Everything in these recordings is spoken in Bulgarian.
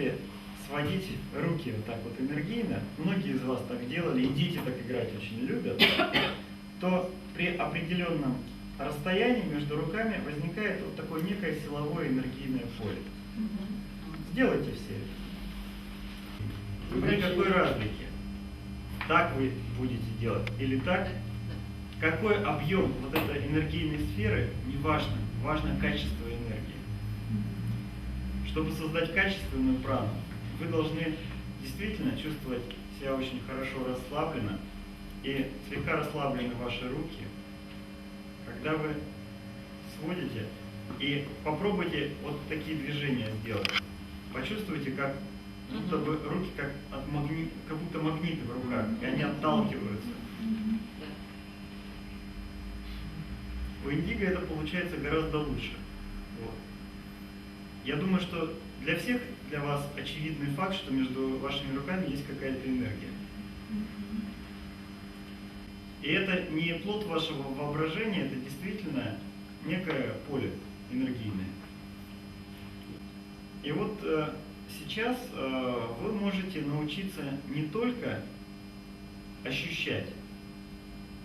будете сводить руки вот так вот энергийно, многие из вас так делали, и дети так играть очень любят, то при определенном расстоянии между руками возникает вот такое некое силовое энергийное поле. Сделайте все это. При какой разлике? Так вы будете делать или так? Какой объем вот этой энергийной сферы, не важно, важно качество энергии. Чтобы создать качественную прану, вы должны действительно чувствовать себя очень хорошо расслабленно, и слегка расслаблены ваши руки, когда вы сводите, и попробуйте вот такие движения сделать. Почувствуйте, как будто бы руки как будто магниты в руках, и они отталкиваются. У индиго это получается гораздо лучше. Вот. Я думаю, что для вас очевидный факт, что между вашими руками есть какая-то энергия. И это не плод вашего воображения, это действительно некое поле энергийное. И вот сейчас вы можете научиться не только ощущать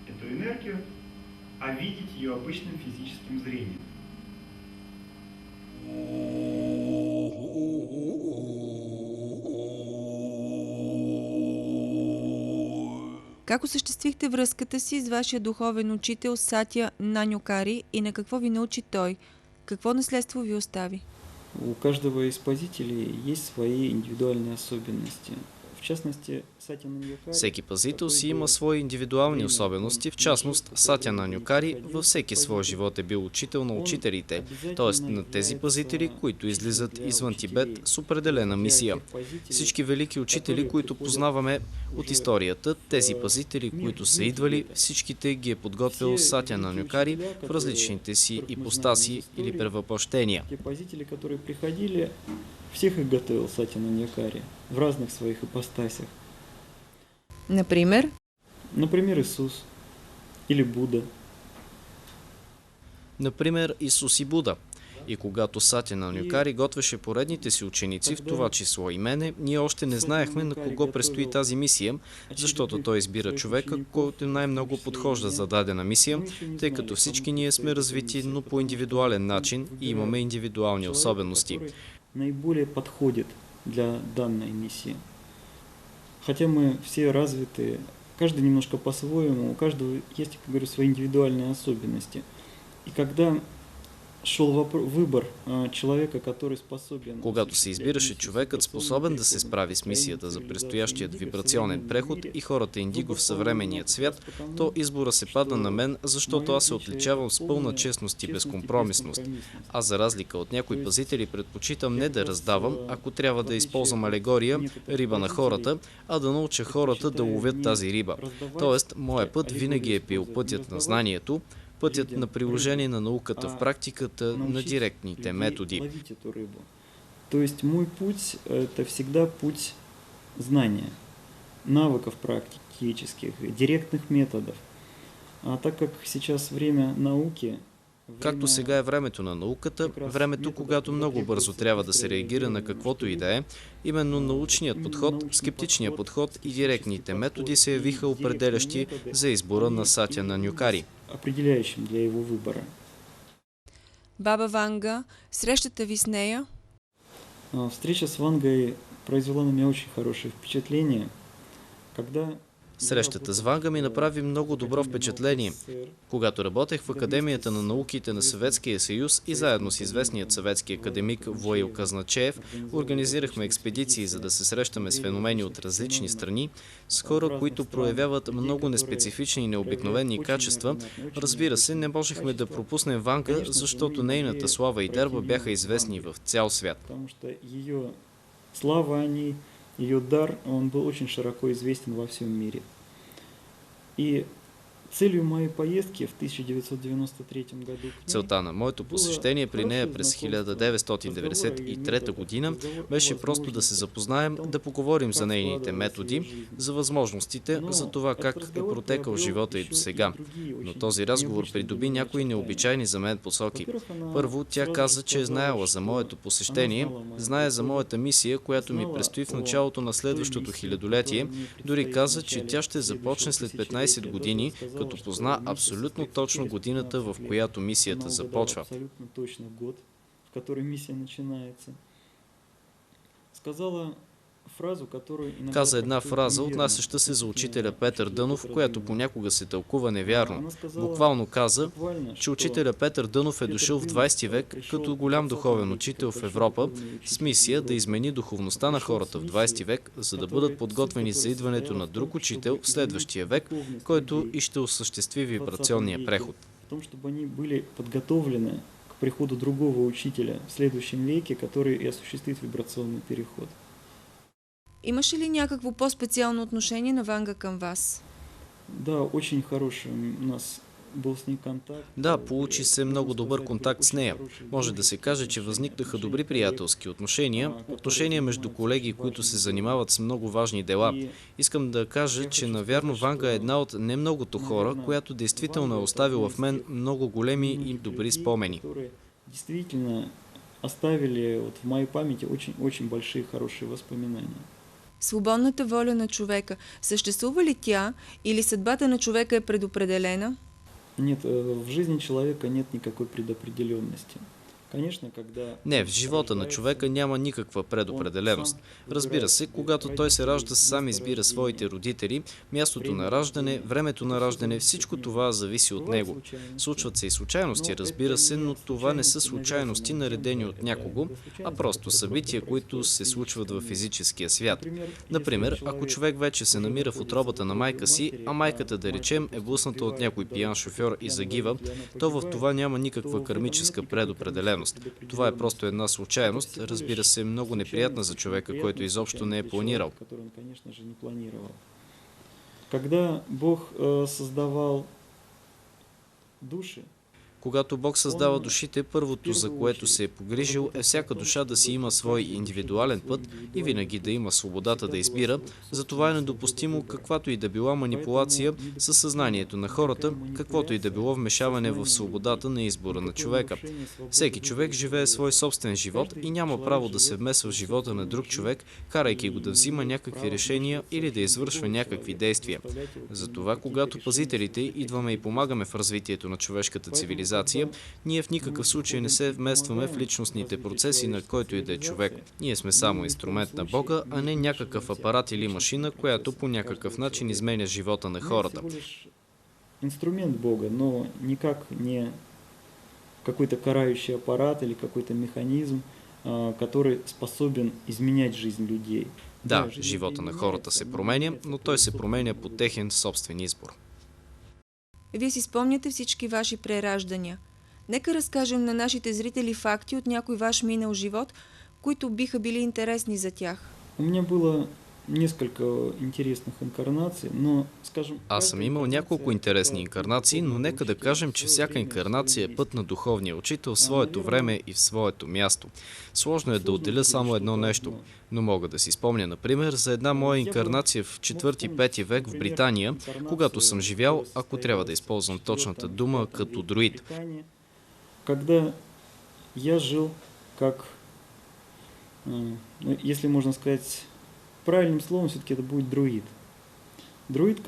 эту энергию, а видеть ее обычным физическим зрением. Как осъществихте връзката си с вашия духовен учител Сатя Наньокари и на какво ви научи той? Какво наследство ви остави? У каждого из пазителей есть свои индивидуальные особенности. В частности, Сатя Наньокари... Всеки пазител си има свои индивидуални особености, в частност Сатя Наньокари във всеки свой живот е бил учител на учителите, т.е. на тези пазители, които излизат извън Тибет с определена мисия. Всички велики учители, които познаваме от историята, тези пазители, които са идвали, всичките ги е подготвил Сатя Наньокари в различните си ипостаси или превъплъщения. Всех их готовил Сатя Наньокари в разных своих ипостасях. Например? Например, Иисус или Будда. Например, Исус и Буда. И когато Сатя Наньокари готвеше поредните си ученици, в това число и мене, ние още не знаехме на кого предстои тази мисия, защото той избира човека, който най-много подхожда за дадена мисия, тъй като всички ние сме развити, но по индивидуален начин и имаме индивидуални особености. Наиболее подходит для данной миссии. Хотя мы все развиты, каждый немножко по-своему, у каждого есть, как говорю, свои индивидуальные особенности. И когда шел выбор человека, который способен... Когато се избираше човекът, способен да се справи с мисията за предстоящият вибрационен преход и хората индиго в съвременният свят, то избора се падна на мен, защото аз се отличавам с пълна честност и безкомпромисност. Аз за разлика от някои пазители предпочитам не да раздавам, ако трябва да използвам алегория, риба на хората, а да науча хората да ловят тази риба. Тоест, моят път винаги е бил пътят на знанието, пътят на приложение на науката в практиката на директните методи. То есть мой путь – это всегда путь знания, навыков практических, директных методов. А так как сейчас время науки... Както сега е времето на науката, времето, когато много бързо трябва да се реагира на каквото и да е, именно научният подход, скептичният подход и директните методи се явиха определящи за избора на Сатя Наньокари. Определяющим для его выбора. Баба Ванга, срещата ви с нея? Встреча с Вангой произвела на меня очень хорошее впечатление, когда... Срещата с Ванга ми направи много добро впечатление. Когато работех в Академията на науките на Съветския съюз и заедно с известният съветски академик Воил Казначеев организирахме експедиции, за да се срещаме с феномени от различни страни, с хора, които проявяват много неспецифични и необикновени качества. Разбира се, не можехме да пропуснем Ванга, защото нейната слава и дерба бяха известни в цял свят. Ее дар, он был очень широко известен во всем мире. И Целью моей поездки в 1993 году к ней Целта на моето посещение при нея през 1993 година беше просто да се запознаем, да поговорим за нейните методи, за възможностите, за това как е протекал живота и до сега. Но този разговор придоби някои необичайни за мен посоки. Първо, тя каза, че е знаела за моето посещение, знае за моята мисия, която ми предстои в началото на следващото хилядолетие, дори каза, че тя ще започне след 15 години, като позна абсолютно точно годината, в която мисията започва. Абсолютно точно год, в который миссия начинается. Каза една фраза, отнасяща се за учителя Петър Дънов, която понякога се тълкува невярно. Буквално каза, че учителя Петър Дънов е дошъл в 20 век като голям духовен учител в Европа с мисия да измени духовността на хората в 20 век, за да бъдат подготвени за идването на друг учител в следващия век, който и ще осъществи вибрационния преход. В том, чтобы они были подготовлены к приходу другого учителя в следующем веке, который и осуществит вибрационный переход. Имаше ли някакво по-специално отношение на Ванга към вас? Да, очень хороший у нас был с ней контакт. Да, получи се много добър контакт с нея. Може да се каже, че възникнаха добри приятелски отношения между колеги, които се занимават с много важни дела. Искам да кажа, че навярно Ванга е една от немногото хора, която действително е оставила в мен много големи и добри спомени. Действительно оставили в моей памяти очень большие хорошие воспоминания. Свободната воля на човека, съществува ли тя или съдбата на човека е предопределена? Нет, в жизни человека нет никакой предопределенности. Не, в живота на човека няма никаква предопределеност. Разбира се, когато той се ражда, сам избира своите родители, мястото на раждане, времето на раждане, всичко това зависи от него. Случват се и случайности, разбира се, но това не са случайности, наредени от някого, а просто събития, които се случват във физическия свят. Например, ако човек вече се намира в утробата на майка си, а майката, да речем, е блъсната от някой пиян шофьор и загива, то в това няма никаква кармическа предопределеност. Това е просто една случайност, разбира се, много неприятна за човека, който изобщо не е планирал. Когда Бог създавал души, Когато Бог създава душите, първото, за което се е погрижил, е всяка душа да си има свой индивидуален път и винаги да има свободата да избира. Затова е недопустимо каквато и да била манипулация със съзнанието на хората, каквото и да било вмешаване в свободата на избора на човека. Всеки човек живее свой собствен живот и няма право да се вмесва в живота на друг човек, карайки го да взима някакви решения или да извършва някакви действия. Затова, когато пазителите идваме и помагаме в развитието на човешката цивилизация, ние в никакъв случай не се вместваме в личностните процеси на който и да е човек. Ние сме само инструмент на Бога, а не някакъв апарат или машина, която по някакъв начин изменя живота на хората. Инструмент Бога, но никак не какой-то карающий аппарат или какой-то механизм, который способен изменять жизнь людей. Да, живота на хората се променя, но той се променя по техен собствен избор. Вие си спомняте всички ваши прераждания. Нека разкажем на нашите зрители факти от някой ваш минал живот, които биха били интересни за тях. У меня было несколько интересных инкарнаций, но, скажем... Аз съм имал няколко интересни инкарнации, но нека да кажем, че всяка инкарнация е път на духовния учител в своето време и в своето място. Сложно е да отделя само едно нещо, но мога да си спомня, например, за една моя инкарнация в 4-5 век в Британия, когато съм живял, ако трябва да използвам точната дума, като друид. Когда я жил как, если можно сказать, правильным словом все-таки это будет друид. Друид,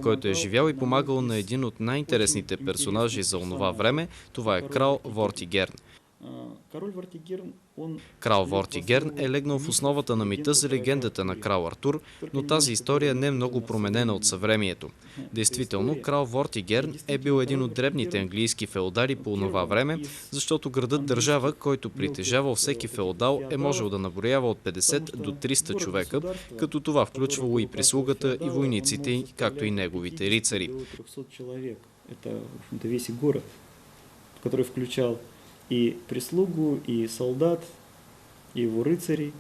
който е живял и помагал на един от най-интересните персонажи за онова време, това е крал Вортигерн. Крал Вортигерн е легнал в основата на мита за легендата на крал Артур, но тази история не е много променена от съвремието. Действително, крал Вортигерн е бил един от дребните английски феодари по онова време, защото градът държава, който притежавал всеки феодал, е можел да наброява от 50 до 300 човека, като това включвало и прислугата, и войниците, както и неговите рицари. И прислугу, и солдат, и его рыцарей.